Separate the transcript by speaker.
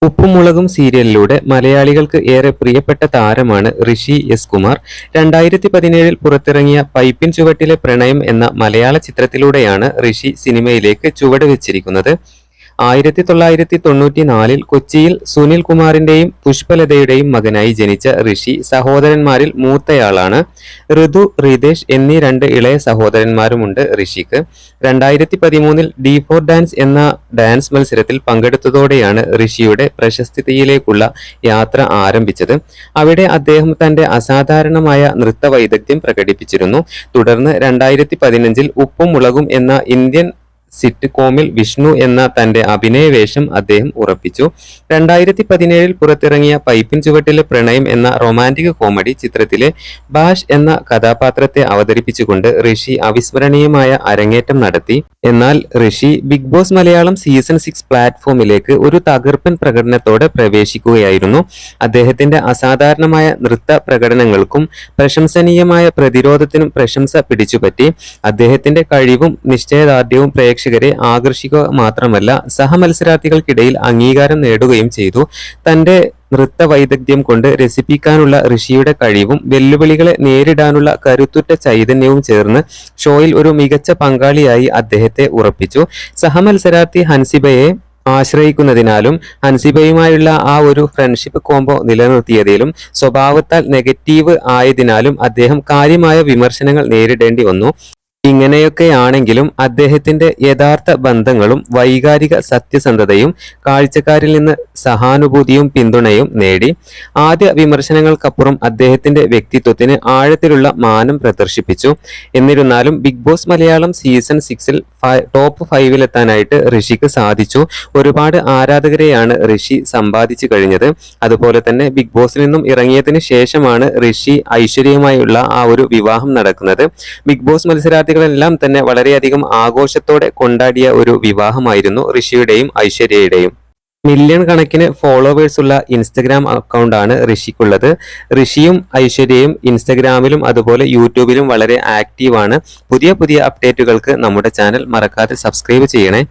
Speaker 1: ഉപ്പും സീരിയലിലൂടെ മലയാളികൾക്ക് ഏറെ പ്രിയപ്പെട്ട താരമാണ് ഋഷി എസ് കുമാർ. 2017 പുറത്തിറങ്ങിയ പൈപ്പിൻ ചുവട്ടിലെ പ്രണയം എന്ന മലയാള ചിത്രത്തിലൂടെയാണ് ഋഷി സിനിമയിലേക്ക് ചുവട് വെച്ചിരിക്കുന്നത്. 1994 കൊച്ചിയിൽ സുനിൽ കുമാറിന്റെയും പുഷ്പലതയുടെയും മകനായി ജനിച്ച ഋഷി സഹോദരന്മാരിൽ മൂത്തയാളാണ്. ഋതു, റിതേഷ് എന്നീ 2 ഇളയ സഹോദരന്മാരുമുണ്ട് ഋഷിക്ക്. 2013 D4 ഡാൻസ് എന്ന ഡാൻസ് മത്സരത്തിൽ പങ്കെടുത്തതോടെയാണ് ഋഷിയുടെ പ്രശസ്തിയിലേക്കുള്ള യാത്ര ആരംഭിച്ചത്. അവിടെ അദ്ദേഹം തന്റെ അസാധാരണമായ നൃത്ത വൈദഗ്ധ്യം പ്രകടിപ്പിച്ചിരുന്നു. തുടർന്ന് 2015 ഉപ്പും മുളകും എന്ന ഇന്ത്യൻ സിറ്റ്കോമിൽ വിഷ്ണു എന്ന തന്റെ അഭിനയ വേഷം അദ്ദേഹം ഉറപ്പിച്ചു. 2017 പുറത്തിറങ്ങിയ പൈപ്പിൻ ചുവട്ടിലെ പ്രണയം എന്ന റൊമാന്റിക് കോമഡി ചിത്രത്തിലെ ബാഷ് എന്ന കഥാപാത്രത്തെ അവതരിപ്പിച്ചുകൊണ്ട് ഋഷി അവിസ്മരണീയമായ അരങ്ങേറ്റം നടത്തി. എന്നാൽ ഋഷി ബിഗ് ബോസ് മലയാളം സീസൺ 6 പ്ലാറ്റ്ഫോമിലേക്ക് ഒരു തകർപ്പൻ പ്രകടനത്തോടെ പ്രവേശിക്കുകയായിരുന്നു. അദ്ദേഹത്തിന്റെ അസാധാരണമായ നൃത്ത പ്രകടനങ്ങൾക്കും പ്രശംസനീയമായ പ്രതിരോധത്തിനും പ്രശംസ പിടിച്ചുപറ്റി. അദ്ദേഹത്തിന്റെ കഴിവും നിശ്ചയദാർഢ്യവും പ്രേക്ഷകരെ ആകർഷിക്കുക മാത്രമല്ല, സഹമത്സരാർത്ഥികൾക്കിടയിൽ അംഗീകാരം നേടുകയും ചെയ്തു. തന്റെ നൃത്ത വൈദഗ്ധ്യം കൊണ്ട് രസിപ്പിക്കാനുള്ള ഋഷിയുടെ കഴിവും വെല്ലുവിളികളെ നേരിടാനുള്ള കരുത്തുറ്റ ചൈതന്യവും ചേർന്ന് ഷോയിൽ ഒരു മികച്ച പങ്കാളിയായി അദ്ദേഹത്തെ ഉറപ്പിച്ചു. സഹമത്സരാർത്ഥി ഹൻസിബയെ ആശ്രയിക്കുന്നതിനാലും ഹൻസിബയുമായുള്ള ആ ഒരു ഫ്രണ്ട്ഷിപ്പ് കോംബോ നിലനിർത്തിയതിലും സ്വഭാവത്താൽ നെഗറ്റീവ് ആയതിനാലും അദ്ദേഹം കാര്യമായ വിമർശനങ്ങൾ നേരിടേണ്ടി വന്നു. ഇങ്ങനെയൊക്കെയാണെങ്കിലും അദ്ദേഹത്തിന്റെ യഥാർത്ഥ ബന്ധങ്ങളും വൈകാരിക സത്യസന്ധതയും കാഴ്ചക്കാരിൽ നിന്ന് സഹാനുഭൂതിയും പിന്തുണയും നേടി. ആദ്യ വിമർശനങ്ങൾക്കപ്പുറം അദ്ദേഹത്തിന്റെ വ്യക്തിത്വത്തിന് ആഴത്തിലുള്ള മാനം പ്രദർശിപ്പിച്ചു. എന്നിരുന്നാലും Bigg Boss Malayalam season 6 top 5-ലെത്താനായിട്ട് ഋഷിക്ക് സാധിച്ചു. ഒരുപാട് ആരാധകരെയാണ് ഋഷി സമ്പാദിച്ചു കഴിഞ്ഞത്. അതുപോലെ തന്നെ ബിഗ് ബോസിൽ നിന്നും ഇറങ്ങിയതിന് ശേഷമാണ് ഋഷി ഐശ്വര്യയുമായുള്ള ആ ഒരു വിവാഹം നടക്കുന്നത്. ബിഗ് ബോസ് മത്സരാർത്ഥികളെല്ലാം തന്നെ വളരെയധികം ആഘോഷത്തോടെ കൊണ്ടാടിയ ഒരു വിവാഹമായിരുന്നു ഋഷിയുടെയും ഐശ്വര്യയുടെയും. മില്യൺ കണക്കിന് ഫോളോവേഴ്സുള്ള ഇൻസ്റ്റഗ്രാം അക്കൗണ്ടാണ് ഋഷിക്കുള്ളത്. ഋഷിയും ഐശ്വര്യയും ഇൻസ്റ്റഗ്രാമിലും അതുപോലെ യൂട്യൂബിലും വളരെ ആക്റ്റീവാണ്. പുതിയ അപ്ഡേറ്റുകൾക്ക് നമ്മുടെ ചാനൽ മറക്കാതെ സബ്സ്ക്രൈബ് ചെയ്യണേ.